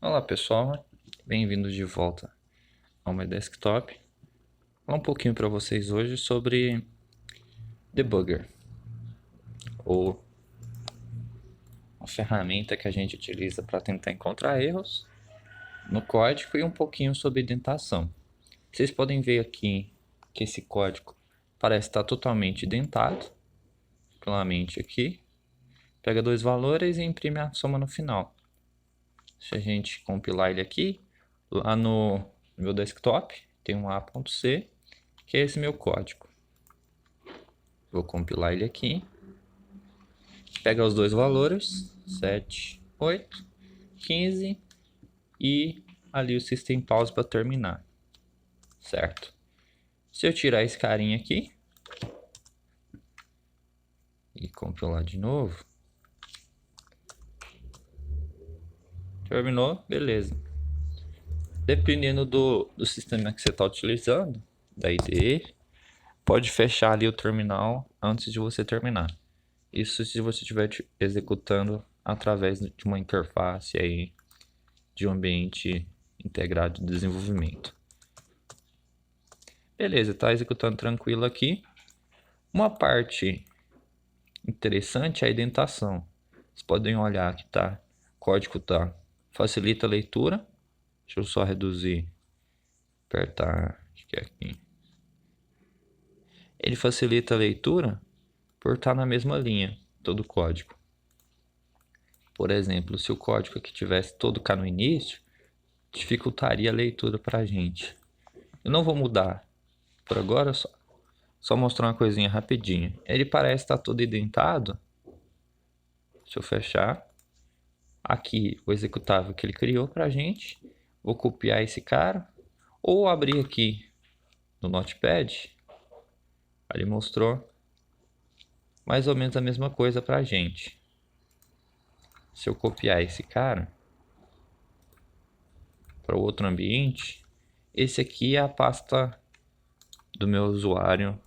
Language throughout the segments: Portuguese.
Olá pessoal, bem-vindos de volta ao meu desktop. Vou falar um pouquinho para vocês hoje sobre debugger, ou uma ferramenta que a gente utiliza para tentar encontrar erros no código e um pouquinho sobre indentação. Vocês podem ver aqui que esse código parece estar totalmente indentado, claramente aqui. Pega dois valores e imprime a soma no final. Se a gente compilar ele aqui, lá no meu desktop tem um A.C, que é esse meu código. Vou compilar ele aqui. Pega os dois valores, 7, 8, 15 e ali o System Pause para terminar, certo? Se eu tirar esse carinha aqui e compilar de novo, terminou, beleza. Dependendo do sistema que você está utilizando, da IDE, pode fechar ali o terminal antes de você terminar. Isso se você estiver executando através de uma interface aí de um ambiente integrado de desenvolvimento. Beleza, está executando tranquilo aqui. Uma parte interessante é a indentação. Vocês podem olhar que tá, o código tá, facilita a leitura. Deixa eu só reduzir, apertar, acho que é aqui. Ele facilita a leitura por estar na mesma linha, todo o código. Por exemplo, se o código aqui tivesse todo cá no início, dificultaria a leitura para a gente. Eu não vou mudar por agora, só mostrar uma coisinha rapidinho. Ele parece estar todo indentado. Deixa eu fechar. Aqui o executável que ele criou para a gente. Vou copiar esse cara. Ou abrir aqui no Notepad. Ele mostrou mais ou menos a mesma coisa para a gente. Se eu copiar esse cara para outro ambiente, esse aqui é a pasta do meu usuário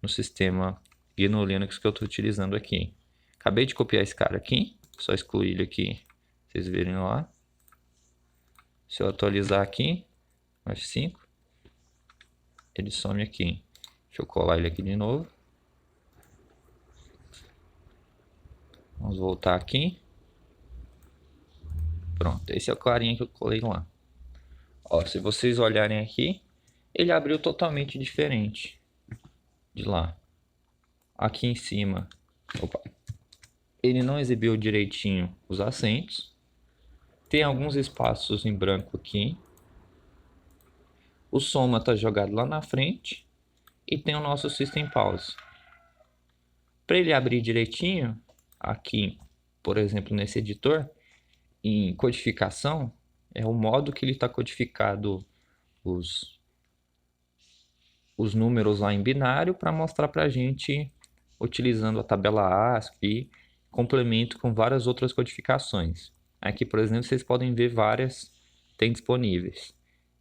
no sistema GNU Linux que eu estou utilizando aqui. Acabei de copiar esse cara aqui, só excluir ele aqui, vocês verem lá. Se eu atualizar aqui, F5, ele some aqui. Deixa eu colar ele aqui de novo. Vamos voltar aqui. Pronto, esse é o carinha que eu colei lá. Ó, se vocês olharem aqui, ele abriu totalmente diferente de lá. Aqui em cima, opa, ele não exibiu direitinho os acentos. Tem alguns espaços em branco aqui. O soma está jogado lá na frente. E tem o nosso System Pause. Para ele abrir direitinho, aqui, por exemplo, nesse editor, em codificação, é o modo que ele está codificado os números lá em binário para mostrar para a gente utilizando a tabela ASCII e complemento com várias outras codificações. Aqui, por exemplo, vocês podem ver várias tem disponíveis.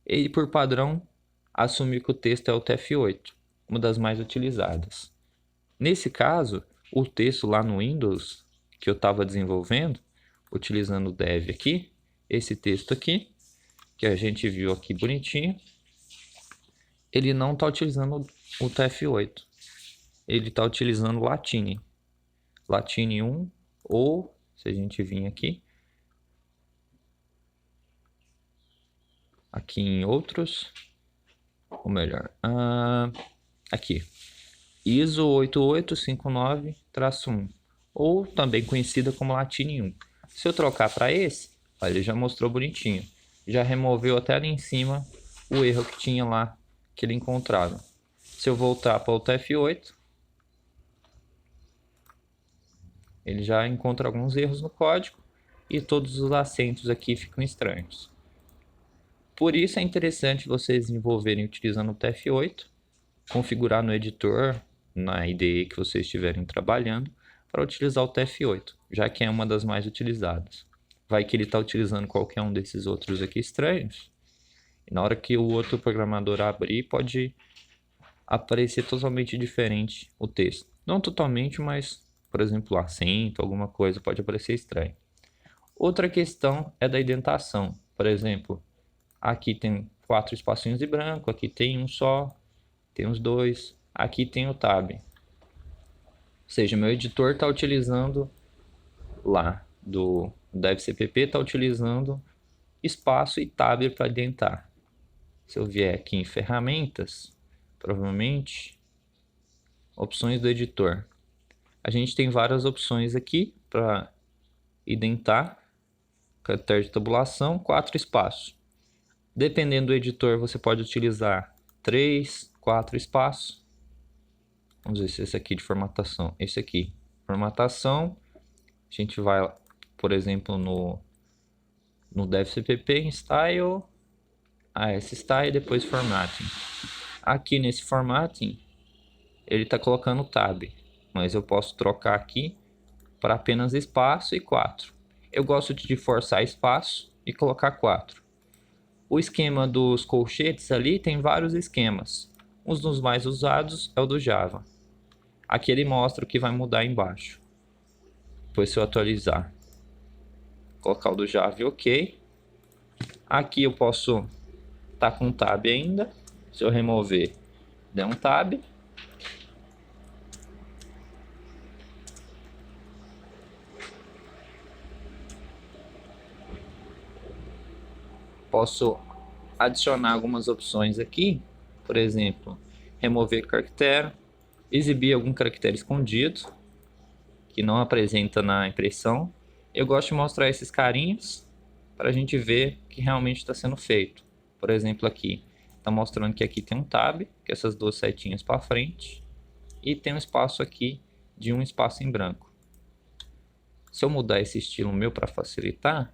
Ele, por padrão, assume que o texto é o TF8, uma das mais utilizadas. Nesse caso, o texto lá no Windows que eu estava desenvolvendo, utilizando o dev aqui, esse texto aqui, que a gente viu aqui bonitinho, ele não está utilizando o TF8. Ele está utilizando Latine. Latine 1, ou, se a gente vir aqui em outros, ou melhor, aqui, ISO 8859-1, ou também conhecida como Latine 1. Se eu trocar para esse, olha, ele já mostrou bonitinho. Já removeu até ali em cima o erro que tinha lá, que ele encontrava. Se eu voltar para o TF8, ele já encontra alguns erros no código e todos os acentos aqui ficam estranhos. Por isso é interessante vocês desenvolverem utilizando o TF8, configurar no editor, na IDE que vocês estiverem trabalhando, para utilizar o TF8, já que é uma das mais utilizadas. Vai que ele está utilizando qualquer um desses outros aqui estranhos, e na hora que o outro programador abrir, pode aparecer totalmente diferente o texto. Não totalmente, mas, por exemplo, acento, alguma coisa pode aparecer estranho. Outra questão é da indentação. Por exemplo, aqui tem 4 espacinhos de branco, aqui tem um só, tem os dois, aqui tem o tab. Ou seja, meu editor está utilizando lá do DevCpp, está utilizando espaço e tab para indentar. Se eu vier aqui em ferramentas, provavelmente, opções do editor. A gente tem várias opções aqui para indentar, caractere de tabulação, 4 espaços. Dependendo do editor, você pode utilizar 3, 4 espaços. Vamos ver se esse aqui de formatação. Esse aqui, formatação. A gente vai, por exemplo, no DevCpp em Style, AS-Style e depois Formatting. Aqui nesse Formatting, ele está colocando Tab, mas eu posso trocar aqui para apenas espaço e 4. Eu gosto de forçar espaço e colocar 4. O esquema dos colchetes ali tem vários esquemas. Um dos mais usados é o do Java. Aqui ele mostra o que vai mudar embaixo. Depois se eu atualizar, colocar o do Java e OK. Aqui eu posso estar com Tab ainda. Se eu remover, der um Tab. Posso adicionar algumas opções aqui, por exemplo, remover caractere, exibir algum caractere escondido que não apresenta na impressão. Eu gosto de mostrar esses carinhos para a gente ver que realmente está sendo feito. Por exemplo, aqui está mostrando que aqui tem um tab, que é essas duas setinhas para frente, e tem um espaço aqui de um espaço em branco. Se eu mudar esse estilo meu para facilitar,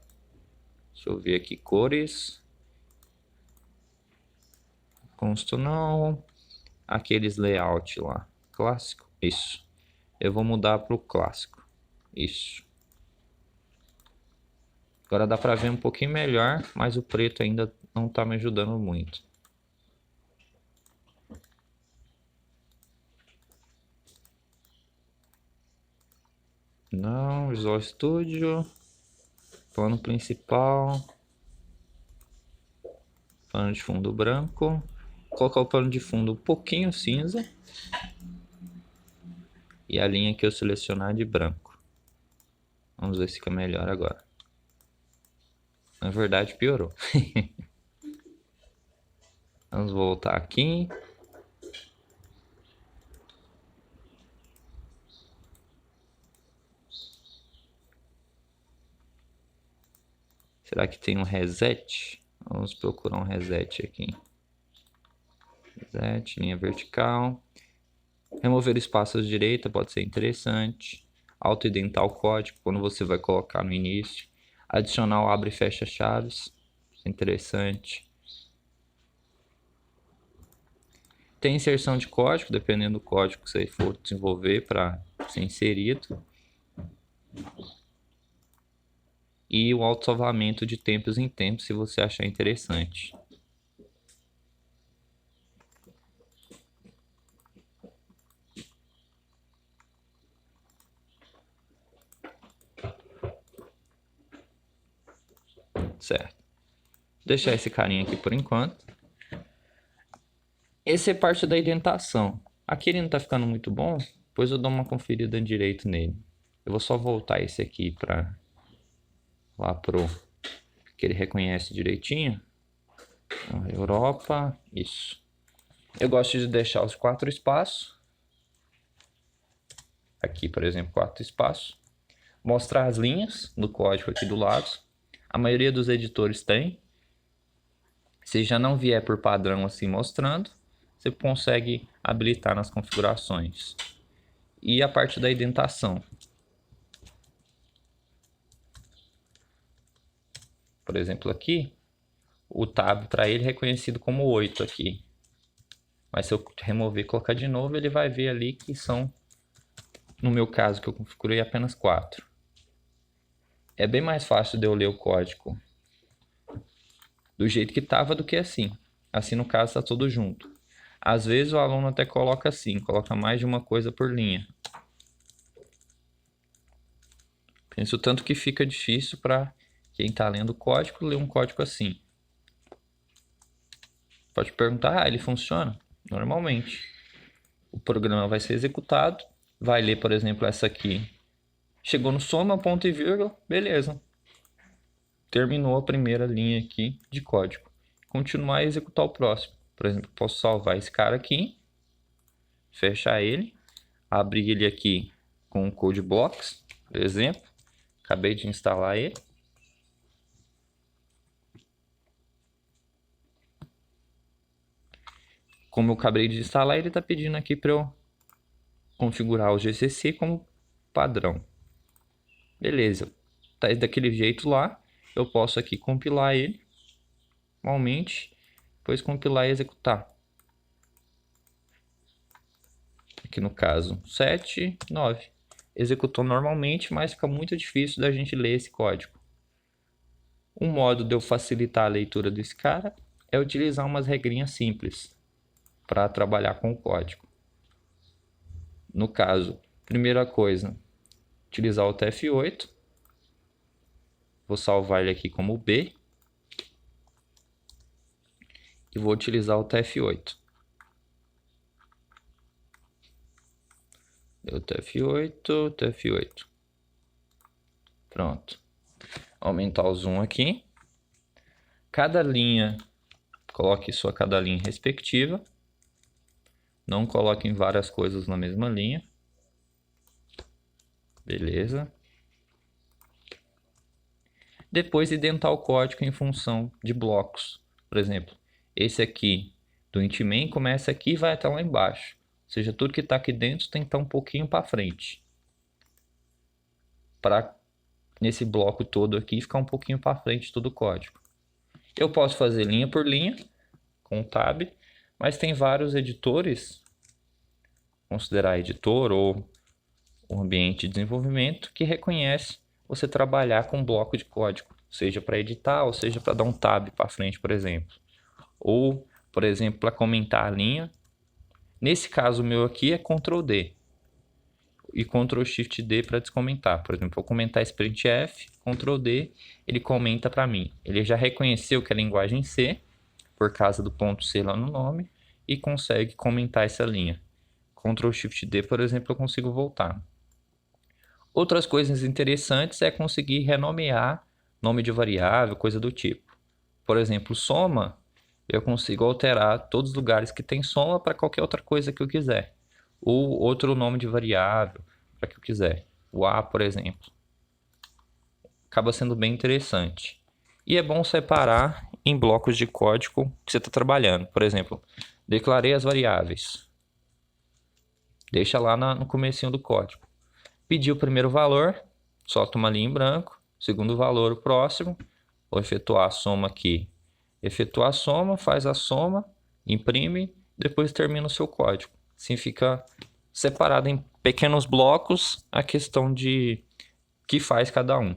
deixa eu ver aqui, cores, consto não, aqueles layout lá, clássico, isso. Eu vou mudar para o clássico, isso. Agora dá para ver um pouquinho melhor, mas o preto ainda não está me ajudando muito. Não, Visual Studio, plano principal, plano de fundo branco. Vou colocar o plano de fundo um pouquinho cinza e a linha que eu selecionar de branco. Vamos ver se fica melhor agora. Na verdade piorou. Vamos voltar aqui. Será que tem um reset? Vamos procurar um reset aqui. Reset, linha vertical. Remover espaços à direita pode ser interessante. Auto-identar o código quando você vai colocar no início. Adicionar o abre e fecha chaves. Interessante. Tem inserção de código, dependendo do código que você for desenvolver para ser inserido. E o autosalvamento de tempos em tempos, se você achar interessante. Certo. Vou deixar esse carinha aqui por enquanto. Esse é parte da indentação. Aqui ele não está ficando muito bom, depois eu dou uma conferida direito nele. Eu vou só voltar esse aqui para lá pro que ele reconhece direitinho. Europa, isso. Eu gosto de deixar os 4 espaços. Aqui, por exemplo, 4 espaços. Mostrar as linhas do código aqui do lado. A maioria dos editores tem. Se já não vier por padrão assim mostrando, você consegue habilitar nas configurações. E a parte da indentação. Por exemplo, aqui, o tab para ele é reconhecido como 8 aqui. Mas se eu remover e colocar de novo, ele vai ver ali que são, no meu caso, que eu configurei apenas 4. É bem mais fácil de eu ler o código do jeito que estava do que assim. Assim, no caso, está tudo junto. Às vezes o aluno até coloca assim, coloca mais de uma coisa por linha. Isso tanto que fica difícil para quem está lendo o código ler um código assim. Pode perguntar, ele funciona? Normalmente. O programa vai ser executado, vai ler, por exemplo, essa aqui. Chegou no soma, ponto e vírgula, beleza. Terminou a primeira linha aqui de código. Continuar e executar o próximo. Por exemplo, posso salvar esse cara aqui, fechar ele, abrir ele aqui com o CodeBlocks, por exemplo. Acabei de instalar ele. Como eu acabei de instalar, ele está pedindo aqui para eu configurar o GCC como padrão. Beleza, tá daquele jeito lá. Eu posso aqui compilar ele, normalmente, depois compilar e executar. Aqui no caso, 7, 9. Executou normalmente, mas fica muito difícil da gente ler esse código. Um modo de eu facilitar a leitura desse cara é utilizar umas regrinhas simples para trabalhar com o código. No caso, primeira coisa, utilizar o TF8. Vou salvar ele aqui como B. E vou utilizar o TF8. Deu TF8, TF8. Pronto. Aumentar o zoom aqui. Cada linha, coloque sua cada linha respectiva. Não coloquem várias coisas na mesma linha. Beleza. Depois identar o código em função de blocos. Por exemplo, esse aqui do int main começa aqui e vai até lá embaixo. Ou seja, tudo que está aqui dentro tem que estar um pouquinho para frente. Para nesse bloco todo aqui ficar um pouquinho para frente todo o código. Eu posso fazer linha por linha com o tab, mas tem vários editores, considerar editor ou um ambiente de desenvolvimento, que reconhece você trabalhar com bloco de código, seja para editar ou seja para dar um tab para frente, por exemplo. Ou, por exemplo, para comentar a linha. Nesse caso meu aqui é Ctrl D e Ctrl Shift D para descomentar. Por exemplo, vou comentar esse printf, Ctrl D, ele comenta para mim. Ele já reconheceu que é linguagem C, por causa do ponto C lá no nome, e consegue comentar essa linha. Ctrl Shift D, por exemplo, eu consigo voltar. Outras coisas interessantes é conseguir renomear nome de variável, coisa do tipo. Por exemplo, soma, eu consigo alterar todos os lugares que tem soma para qualquer outra coisa que eu quiser. Ou outro nome de variável para que eu quiser. O A, por exemplo. Acaba sendo bem interessante. E é bom separar em blocos de código que você está trabalhando. Por exemplo, declarei as variáveis. Deixa lá no comecinho do código. Pedi o primeiro valor, solta uma linha em branco. Segundo valor, o próximo. Vou efetuar a soma aqui. Efetuar a soma, faz a soma, imprime, depois termina o seu código. Assim fica separado em pequenos blocos a questão de que faz cada um.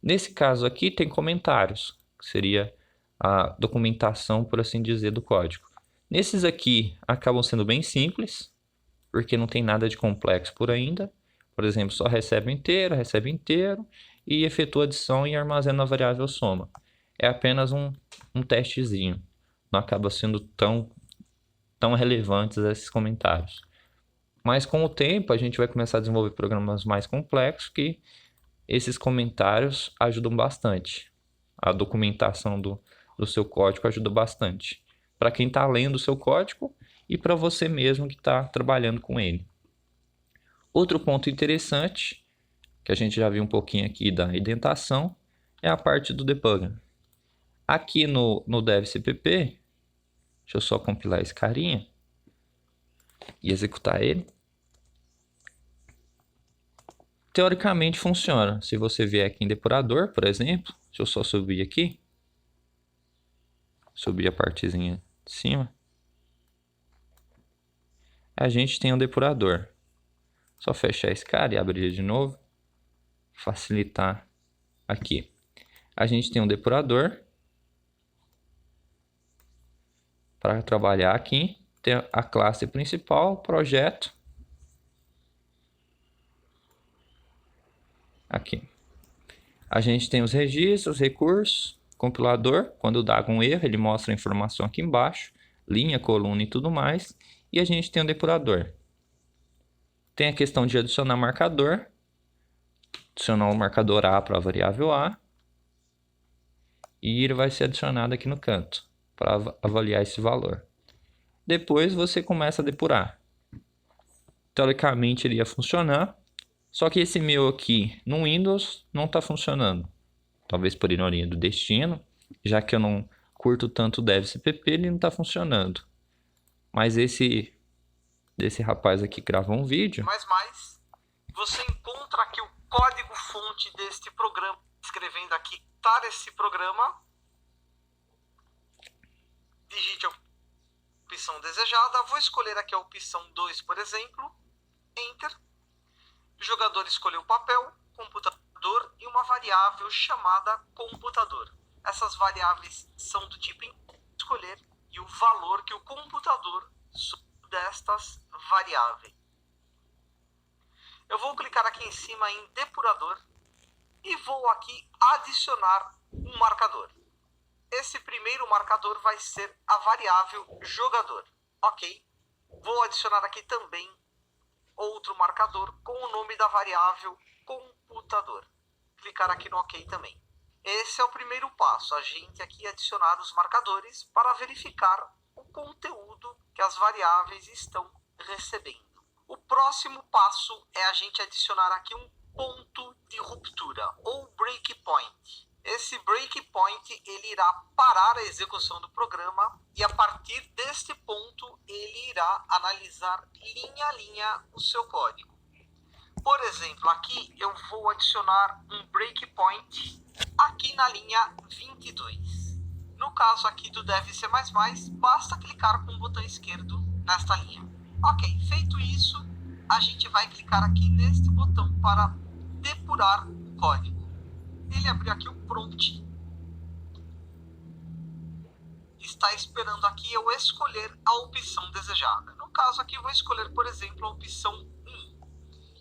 Nesse caso aqui tem comentários, que seria a documentação, por assim dizer, do código. Nesses aqui acabam sendo bem simples, porque não tem nada de complexo por ainda. Por exemplo, só recebe inteiro e efetua adição e armazena a variável soma. É apenas um testezinho. Não acaba sendo tão relevantes esses comentários. Mas com o tempo a gente vai começar a desenvolver programas mais complexos que esses comentários ajudam bastante. A documentação do seu código ajuda bastante. Para quem está lendo o seu código e para você mesmo que está trabalhando com ele. Outro ponto interessante, que a gente já viu um pouquinho aqui da indentação, é a parte do debugger. Aqui no devcpp, deixa eu só compilar esse carinha e executar ele. Teoricamente funciona. Se você vier aqui em depurador, por exemplo, deixa eu só subir aqui. Subir a partezinha de cima. A gente tem um depurador. Só fechar esse cara e abrir ele de novo. Facilitar aqui. A gente tem um depurador. Para trabalhar aqui, tem a classe principal, projeto. Aqui. A gente tem os registros, recursos, compilador. Quando dá algum erro, ele mostra a informação aqui embaixo, linha, coluna e tudo mais. E a gente tem o depurador. Tem a questão de adicionar marcador. Adicionar o marcador A para a variável A. E ele vai ser adicionado aqui no canto para avaliar esse valor. Depois você começa a depurar. Teoricamente ele ia funcionar, só que esse meu aqui no Windows não está funcionando. Talvez por ironia do destino, já que eu não curto tanto o DevCpp, ele não está funcionando. Mas desse rapaz aqui gravou um vídeo. Você encontra aqui o código-fonte deste programa, escrevendo aqui para esse programa. Digite a opção desejada. Vou escolher aqui a opção 2, por exemplo. Enter. O jogador escolheu papel, computador e uma variável chamada computador. Essas variáveis são do tipo escolher e o valor que o computador destas variáveis. Eu vou clicar aqui em cima em depurador e vou aqui adicionar um marcador. Esse primeiro marcador vai ser a variável jogador. Ok. Vou adicionar aqui também outro marcador com o nome da variável computador. Clicar aqui no OK também. Esse é o primeiro passo, a gente aqui adicionar os marcadores para verificar o conteúdo que as variáveis estão recebendo. O próximo passo é a gente adicionar aqui um ponto de ruptura ou breakpoint. Esse breakpoint ele irá parar a execução do programa e a partir deste ponto ele irá analisar linha a linha o seu código. Por exemplo, aqui eu vou adicionar um breakpoint aqui na linha 22. No caso aqui do DevC++, basta clicar com o botão esquerdo nesta linha. Ok, feito isso, a gente vai clicar aqui neste botão para depurar o código. Ele abriu aqui o prompt. Está esperando aqui eu escolher a opção desejada. No caso aqui eu vou escolher, por exemplo, a opção 1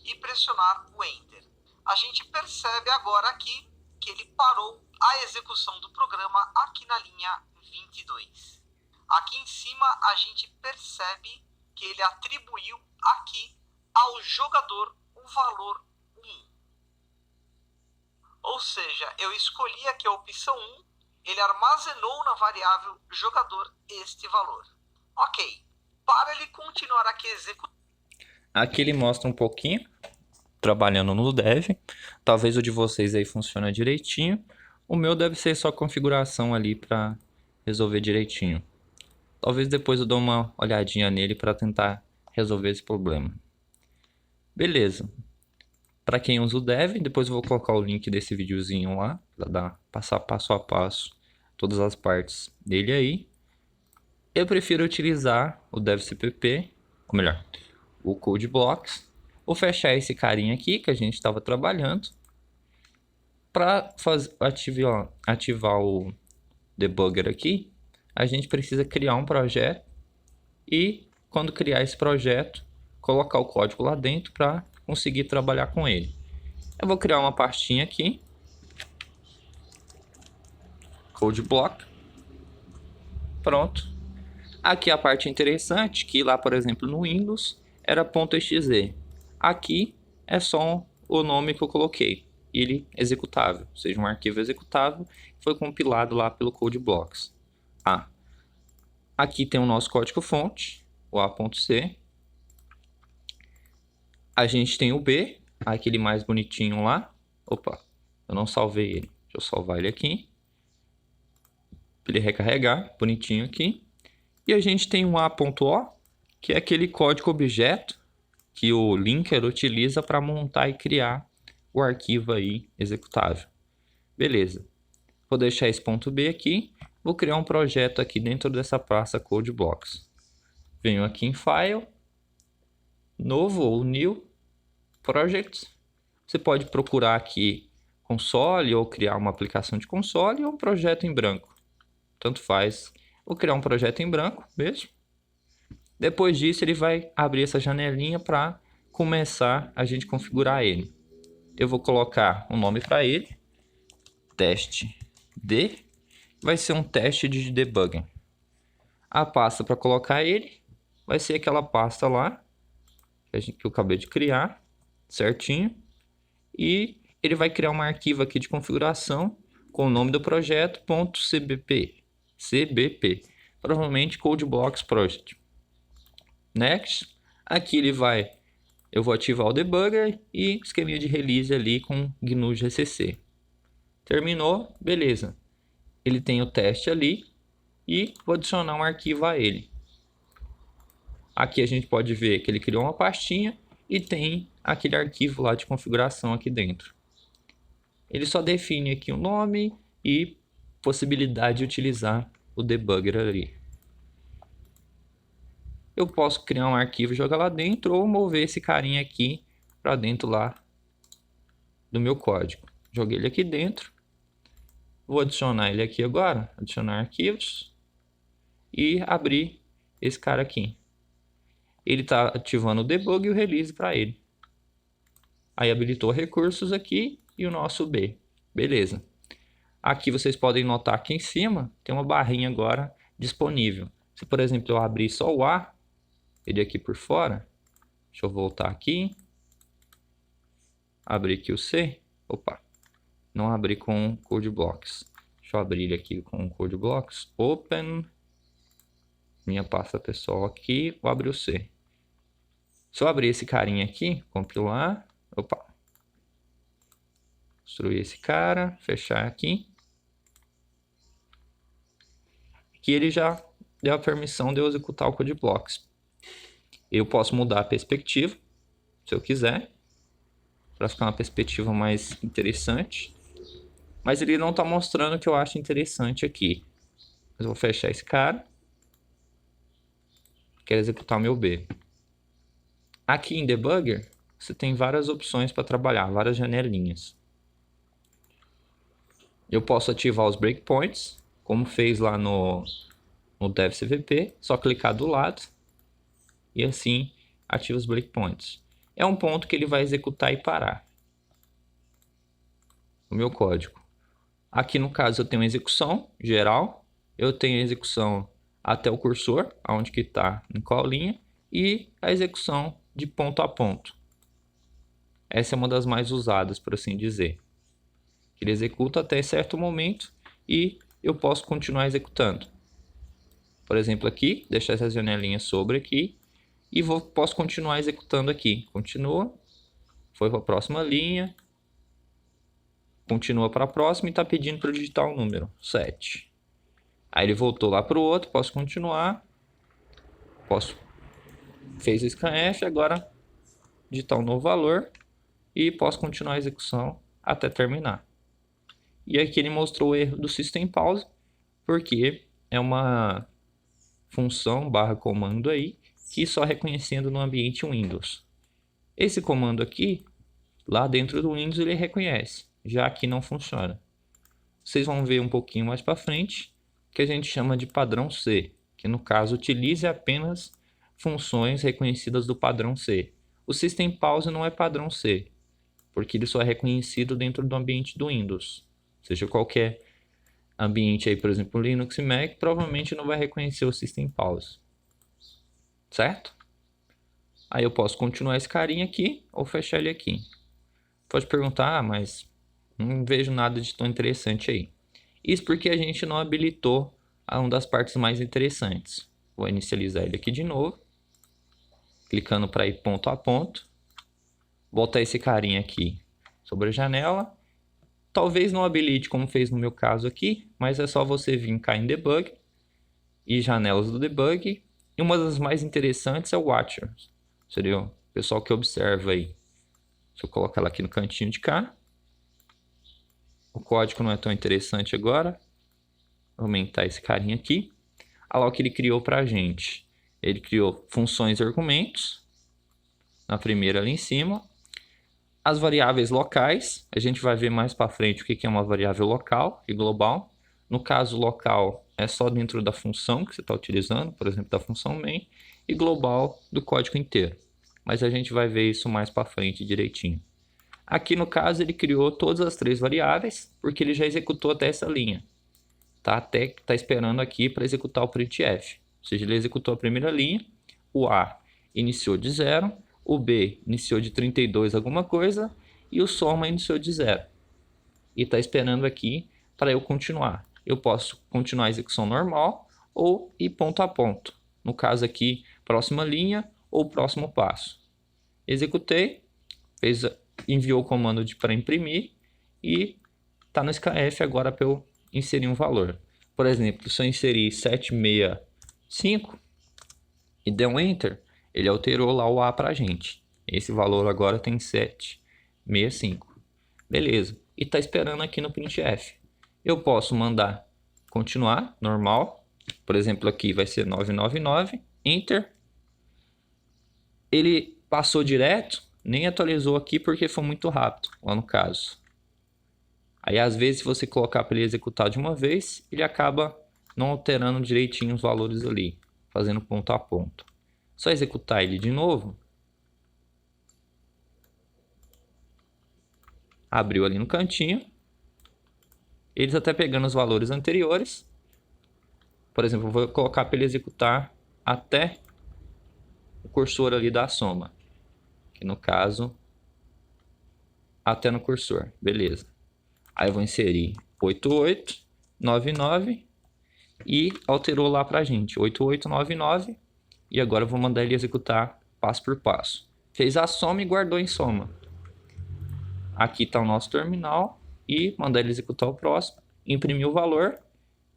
e pressionar o Enter. A gente percebe agora aqui que ele parou a execução do programa aqui na linha 22. Aqui em cima a gente percebe que ele atribuiu aqui ao jogador o valor 1. Ou seja, eu escolhi aqui a opção 1, ele armazenou na variável jogador este valor. Ok, para ele continuar aqui executando. Aqui ele mostra um pouquinho, trabalhando no Dev. Talvez o de vocês aí funcione direitinho. O meu deve ser só configuração ali para resolver direitinho. Talvez depois eu dou uma olhadinha nele para tentar resolver esse problema. Beleza. Para quem usa o Dev, depois eu vou colocar o link desse videozinho lá, para dar passar passo a passo todas as partes dele aí. Eu prefiro utilizar o DevCpp, ou melhor, o CodeBlocks. Vou fechar esse carinha aqui que a gente estava trabalhando. Para ativar o debugger aqui, a gente precisa criar um projeto e quando criar esse projeto, colocar o código lá dentro para conseguir trabalhar com ele. Eu vou criar uma pastinha aqui, CodeBlock, pronto. Aqui a parte interessante, que lá por exemplo no Windows era .exe, aqui é só o nome que eu coloquei, ele executável, ou seja, um arquivo executável que foi compilado lá pelo CodeBlocks. Aqui tem o nosso código fonte, o A.C. A gente tem o B, aquele mais bonitinho lá. Opa, eu não salvei ele. Deixa eu salvar ele aqui. Para ele recarregar, bonitinho aqui. E a gente tem um A.O, que é aquele código objeto que o linker utiliza para montar e criar o arquivo aí executável. Beleza. Vou deixar esse ponto B aqui. Vou criar um projeto aqui dentro dessa pasta CodeBlocks. Venho aqui em File, Novo ou New, Projects. Você pode procurar aqui console ou criar uma aplicação de console ou um projeto em branco. Tanto faz. Vou criar um projeto em branco mesmo. Depois disso ele vai abrir essa janelinha para começar a gente configurar ele. Eu vou colocar um nome para ele. teste D, vai ser um teste de debugging. A pasta para colocar ele vai ser aquela pasta lá que eu acabei de criar, certinho. E ele vai criar um arquivo aqui de configuração com o nome do projeto .cbp, provavelmente CodeBlocks Project. Next, aqui eu vou ativar o debugger e esqueminha de release ali com GNU GCC. Terminou, beleza. Ele tem o teste ali e vou adicionar um arquivo a ele. Aqui a gente pode ver que ele criou uma pastinha e tem aquele arquivo lá de configuração aqui dentro. Ele só define aqui o nome e possibilidade de utilizar o debugger ali. Eu posso criar um arquivo e jogar lá dentro ou mover esse carinha aqui para dentro lá do meu código. Joguei ele aqui dentro. Vou adicionar ele aqui agora, adicionar arquivos e abrir esse cara aqui. Ele está ativando o debug e o release para ele. Aí habilitou recursos aqui e o nosso B. Beleza. Aqui vocês podem notar aqui em cima tem uma barrinha agora disponível. Se, por exemplo, eu abrir só o A, ele aqui por fora, deixa eu voltar aqui, abrir aqui o C, opa, não abri com CodeBlocks. Deixa eu abrir ele aqui com CodeBlocks, Open, minha pasta pessoal aqui, vou abrir o C. Se eu abrir esse carinha aqui, compilar, opa, construir esse cara, fechar aqui. Aqui ele já deu a permissão de eu executar o CodeBlocks. Eu posso mudar a perspectiva, se eu quiser, para ficar uma perspectiva mais interessante. Mas ele não está mostrando o que eu acho interessante aqui. Mas eu vou fechar esse cara. Quero executar o meu B. Aqui em Debugger, você tem várias opções para trabalhar, várias janelinhas. Eu posso ativar os breakpoints, como fez lá no DevCVP, só clicar do lado e assim ativa os breakpoints. É um ponto que ele vai executar e parar o meu código. Aqui no caso eu tenho execução geral, eu tenho execução até o cursor, aonde que está, em qual linha, e a execução de ponto a ponto. Essa é uma das mais usadas, por assim dizer. Ele executa até certo momento e eu posso continuar executando. Por exemplo, aqui, deixar essa janelinha sobre aqui e posso continuar executando aqui. Continua, foi para a próxima linha, continua para a próxima e está pedindo para eu digitar o número 7. Aí ele voltou lá para o outro, posso continuar, fez o scanf, agora digitar um novo valor e posso continuar a execução até terminar. E aqui ele mostrou o erro do System Pause, porque é uma função / comando aí, que só reconhecendo no ambiente Windows. Esse comando aqui, lá dentro do Windows ele reconhece, já aqui não funciona. Vocês vão ver um pouquinho mais para frente, que a gente chama de padrão C, que no caso utilize apenas funções reconhecidas do padrão C. O System Pause não é padrão C, porque ele só é reconhecido dentro do ambiente do Windows. Seja qualquer ambiente aí, por exemplo, Linux e Mac, provavelmente não vai reconhecer o System Pause. Certo? Aí eu posso continuar esse carinha aqui ou fechar ele aqui. Pode perguntar, mas não vejo nada de tão interessante aí. Isso porque a gente não habilitou uma das partes mais interessantes. Vou inicializar ele aqui de novo. Clicando para ir ponto a ponto. Botar esse carinha aqui sobre a janela. Talvez não habilite como fez no meu caso aqui, mas é só você vir cá em Debug e janelas do Debug. E uma das mais interessantes é o Watcher. Seria o pessoal que observa aí. Se eu colocar ela aqui no cantinho de cá. O código não é tão interessante agora. Vou aumentar esse carinha aqui. Olha lá o que ele criou para a gente. Ele criou funções e argumentos. Na primeira ali em cima. As variáveis locais. A gente vai ver mais para frente o que é uma variável local e global. No caso local é só dentro da função que você está utilizando. Por exemplo, da função main. E global do código inteiro. Mas a gente vai ver isso mais para frente direitinho. Aqui no caso ele criou todas as 3 variáveis, porque ele já executou até essa linha. Tá esperando aqui para executar o printf. Ou seja, ele executou a primeira linha, o A iniciou de 0, o B iniciou de 32 alguma coisa e o soma iniciou de 0. E está esperando aqui para eu continuar. Eu posso continuar a execução normal ou ir ponto a ponto. No caso aqui, próxima linha ou próximo passo. Executei, enviou o comando para imprimir e está no SKF agora para eu inserir um valor. Por exemplo, se eu inserir 765 e der um Enter, ele alterou lá o A para a gente. Esse valor agora tem 765. Beleza. E está esperando aqui no printf. Eu posso mandar continuar, normal. Por exemplo, aqui vai ser 999, Enter. Ele passou direto, nem atualizou aqui porque foi muito rápido, lá no caso. Aí, às vezes, se você colocar para ele executar de uma vez, ele acaba não alterando direitinho os valores ali, fazendo ponto a ponto. Só executar ele de novo. Abriu ali no cantinho. Eles até pegando os valores anteriores. Por exemplo, eu vou colocar para ele executar até o cursor ali da soma. Que no caso, até no cursor. Beleza. Aí eu vou inserir 8899 e alterou lá pra gente. 8899 e agora eu vou mandar ele executar passo por passo. Fez a soma e guardou em soma. Aqui está o nosso terminal e mandar ele executar o próximo. Imprimiu o valor.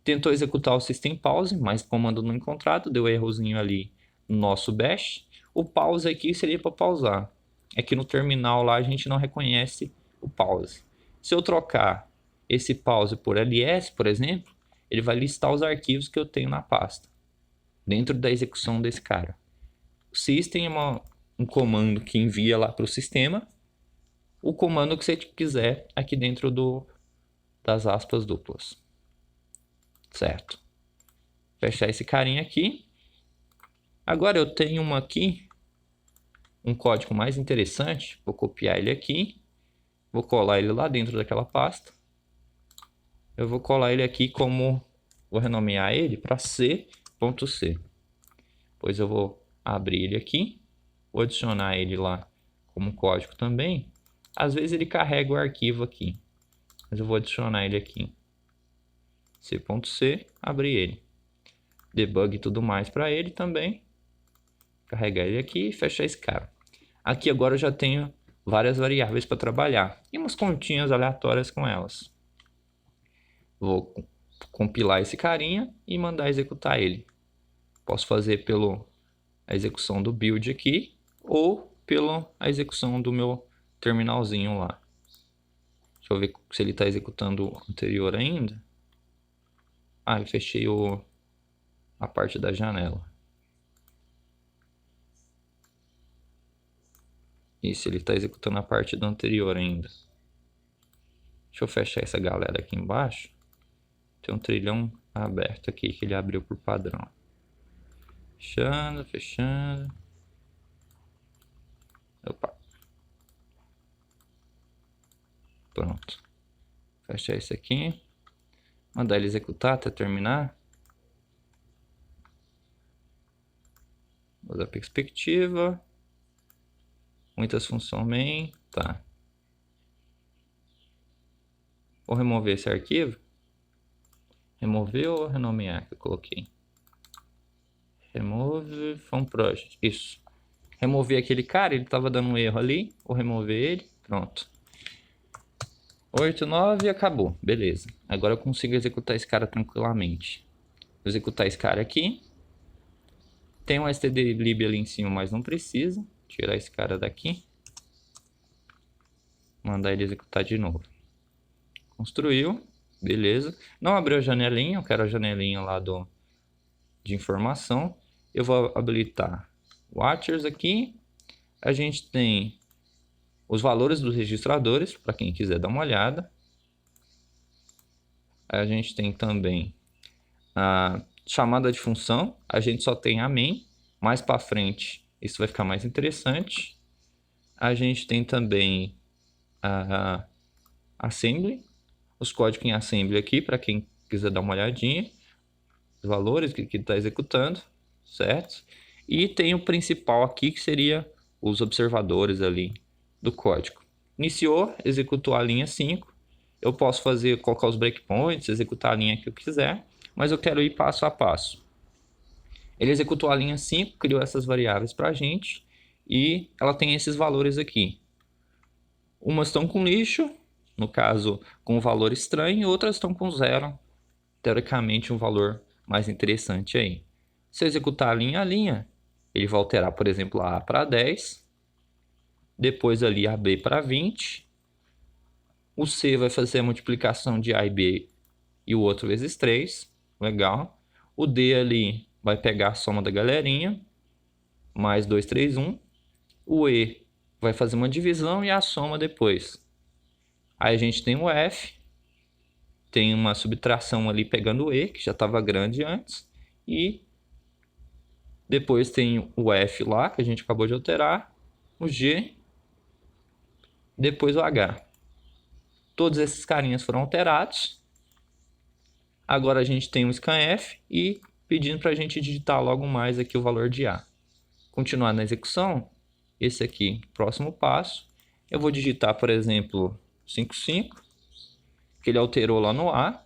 Tentou executar o System Pause, mas comando não encontrado. Deu errozinho ali no nosso bash. O pause aqui seria para pausar. É que no terminal lá a gente não reconhece o pause. Se eu trocar esse pause por ls, por exemplo, ele vai listar os arquivos que eu tenho na pasta, dentro da execução desse cara. O system é um comando que envia lá para o sistema o comando que você quiser aqui dentro das aspas duplas. Certo. Fechar esse carinha aqui. Agora eu tenho um código mais interessante. Vou copiar ele aqui. Vou colar ele lá dentro daquela pasta. Eu vou colar ele aqui como... Vou renomear ele para C.C. Depois eu vou abrir ele aqui. Vou adicionar ele lá como código também. Às vezes ele carrega o arquivo aqui. Mas eu vou adicionar ele aqui. C.C. Abrir ele. Debug e tudo mais para ele também. Carregar ele aqui e fechar esse cara. Aqui agora eu já tenho várias variáveis para trabalhar. E umas continhas aleatórias com elas. Vou compilar esse carinha e mandar executar ele. Posso fazer pela execução do build aqui. Ou pela execução do meu terminalzinho lá. Deixa eu ver se ele está executando o anterior ainda. Ah, eu fechei a parte da janela. Isso, ele está executando a parte do anterior ainda. Deixa eu fechar essa galera aqui embaixo. Tem um trilhão aberto aqui que ele abriu por padrão. Fechando, fechando. Opa. Pronto. Fechar isso aqui. Mandar ele executar até terminar. Vou dar perspectiva. Muitas funções main. Tá. Vou remover esse arquivo. Remover ou renomear que eu coloquei? Remove from project. Isso. Remover aquele cara, ele estava dando um erro ali. Vou remover ele. Pronto. 8, 9 e acabou. Beleza. Agora eu consigo executar esse cara tranquilamente. Vou executar esse cara aqui. Tem um stdlib ali em cima, mas não precisa. Tirar esse cara daqui. Mandar ele executar de novo. Construiu. Beleza. Não abriu a janelinha. Eu quero a janelinha lá de informação. Eu vou habilitar Watchers aqui. A gente tem os valores dos registradores, para quem quiser dar uma olhada. A gente tem também a chamada de função. A gente só tem a main. Mais para frente, isso vai ficar mais interessante. A gente tem também a assembly, os códigos em assembly aqui, para quem quiser dar uma olhadinha, os valores que está executando, certo? E tem o principal aqui, que seria os observadores ali do código. Iniciou, executou a linha 5, eu posso colocar os breakpoints, executar a linha que eu quiser, mas eu quero ir passo a passo. Ele executou a linha 5, criou essas variáveis para a gente, e ela tem esses valores aqui. Umas estão com lixo, no caso com um valor estranho, e outras estão com 0, teoricamente um valor mais interessante aí. Se eu executar a linha, ele vai alterar, por exemplo, a A para 10, depois ali a B para 20, o C vai fazer a multiplicação de A e B e o outro vezes 3, legal. O D ali vai pegar a soma da galerinha, mais 2, 3, 1. O E vai fazer uma divisão e a soma depois. Aí a gente tem o F, tem uma subtração ali pegando o E, que já estava grande antes, e depois tem o F lá, que a gente acabou de alterar, o G, depois o H. Todos esses carinhas foram alterados. Agora a gente tem o scanf e pedindo para a gente digitar logo mais aqui o valor de A. Continuar na execução, esse aqui, próximo passo, eu vou digitar, por exemplo, 55, que ele alterou lá no A.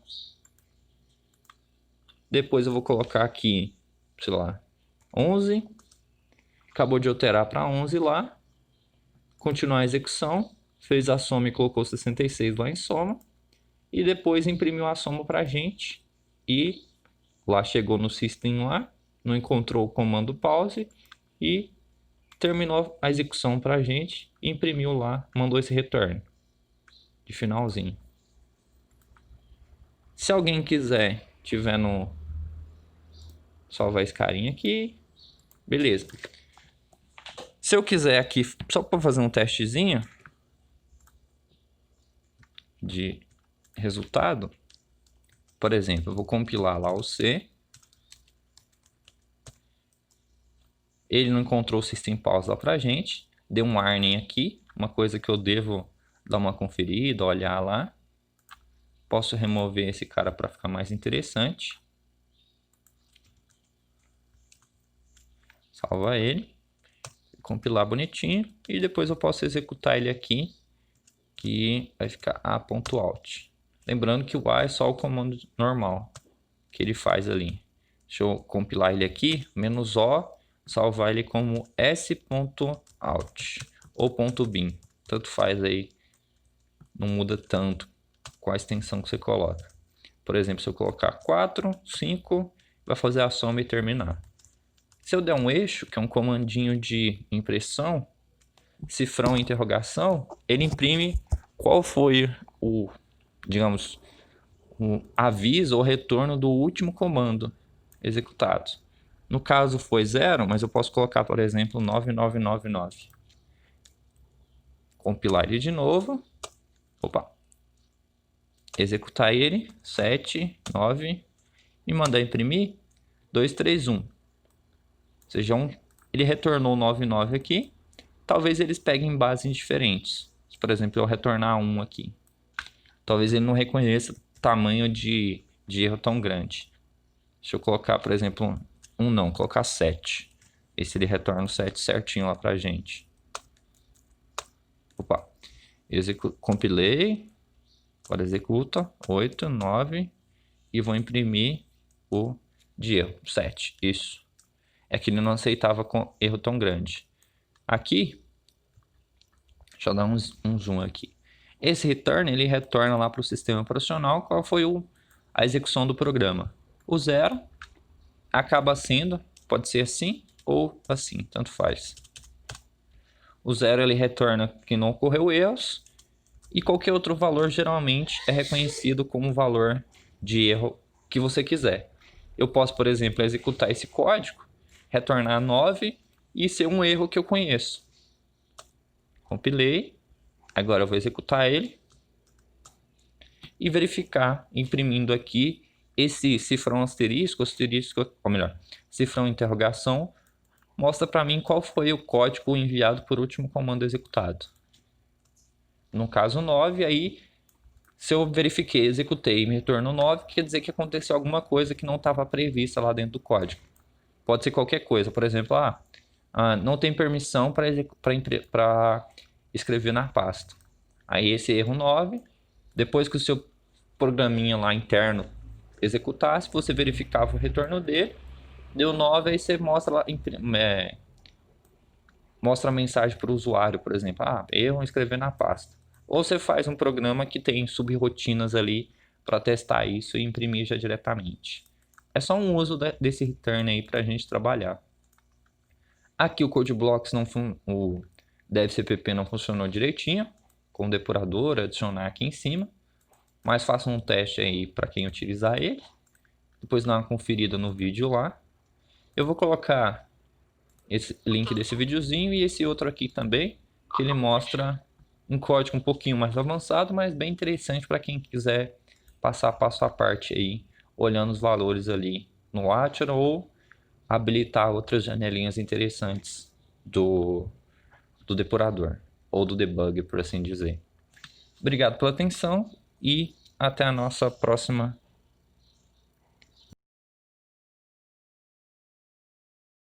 Depois eu vou colocar aqui, sei lá, 11. Acabou de alterar para 11 lá. Continuar a execução, fez a soma e colocou 66 lá em soma. E depois imprimiu a soma para a gente. E lá chegou no system lá, não encontrou o comando pause e terminou a execução para a gente, imprimiu lá, mandou esse return de finalzinho. Se alguém quiser, tiver no salvar esse carinha aqui, beleza. Se eu quiser aqui, só para fazer um testezinho de resultado, por exemplo, eu vou compilar lá o C. Ele não encontrou o system pause lá pra gente. Deu um warning aqui, uma coisa que eu devo dar uma conferida, olhar lá. Posso remover esse cara para ficar mais interessante. Salva ele. Compilar bonitinho. E depois eu posso executar ele aqui, que vai ficar a.out. Lembrando que o A é só o comando normal que ele faz ali. Deixa eu compilar ele aqui, -o, salvar ele como s.out ou .bin. Tanto faz aí, não muda tanto com a extensão que você coloca. Por exemplo, se eu colocar 4, 5, vai fazer a soma e terminar. Se eu der um eixo, que é um comandinho de impressão, cifrão e interrogação, ele imprime qual foi o, digamos, o aviso ou retorno do último comando executado. No caso foi 0, mas eu posso colocar, por exemplo, 9999. Compilar ele de novo. Opa. Executar ele, 7, 9, e mandar imprimir 231. Ou seja, ele retornou 99 aqui. Talvez eles peguem bases diferentes. Por exemplo, eu retornar 1 aqui. Talvez ele não reconheça tamanho de erro tão grande. Deixa eu colocar, por exemplo, 1 não, colocar 7. Esse ele retorna o 7 certinho lá pra gente. Opa. Compilei. Agora executa. 8, 9. E vou imprimir o de erro. 7. Isso. É que ele não aceitava com erro tão grande. Aqui. Deixa eu dar um zoom aqui. Esse return, ele retorna lá para o sistema operacional qual foi a execução do programa. O 0 acaba sendo, pode ser assim ou assim, tanto faz. O 0 ele retorna que não ocorreu erros e qualquer outro valor geralmente é reconhecido como valor de erro que você quiser. Eu posso, por exemplo, executar esse código, retornar 9 e ser um erro que eu conheço. Compilei. Agora eu vou executar ele e verificar, imprimindo aqui esse cifrão asterisco, ou melhor, cifrão interrogação, mostra para mim qual foi o código enviado por último comando executado. no caso 9, aí se eu verifiquei, executei e me retornou 9, quer dizer que aconteceu alguma coisa que não estava prevista lá dentro do código. Pode ser qualquer coisa, por exemplo, não tem permissão para escrever na pasta. Aí esse erro 9, depois que o seu programinha lá interno executasse, você verificava o retorno dele, deu 9, aí você mostra lá, mostra a mensagem para o usuário, por exemplo, erro em escrever na pasta. Ou você faz um programa que tem subrotinas ali para testar isso e imprimir já diretamente. É só um uso desse return aí para a gente trabalhar. Aqui o CodeBlocks o devcpp não funcionou direitinho, com o depurador, adicionar aqui em cima, mas faça um teste aí para quem utilizar ele. Depois dá uma conferida no vídeo lá. Eu vou colocar esse link desse videozinho e esse outro aqui também, que ele mostra um código um pouquinho mais avançado, mas bem interessante para quem quiser passar passo a parte aí, olhando os valores ali no Atera ou habilitar outras janelinhas interessantes do depurador ou do debugger, por assim dizer. Obrigado pela atenção e até a nossa próxima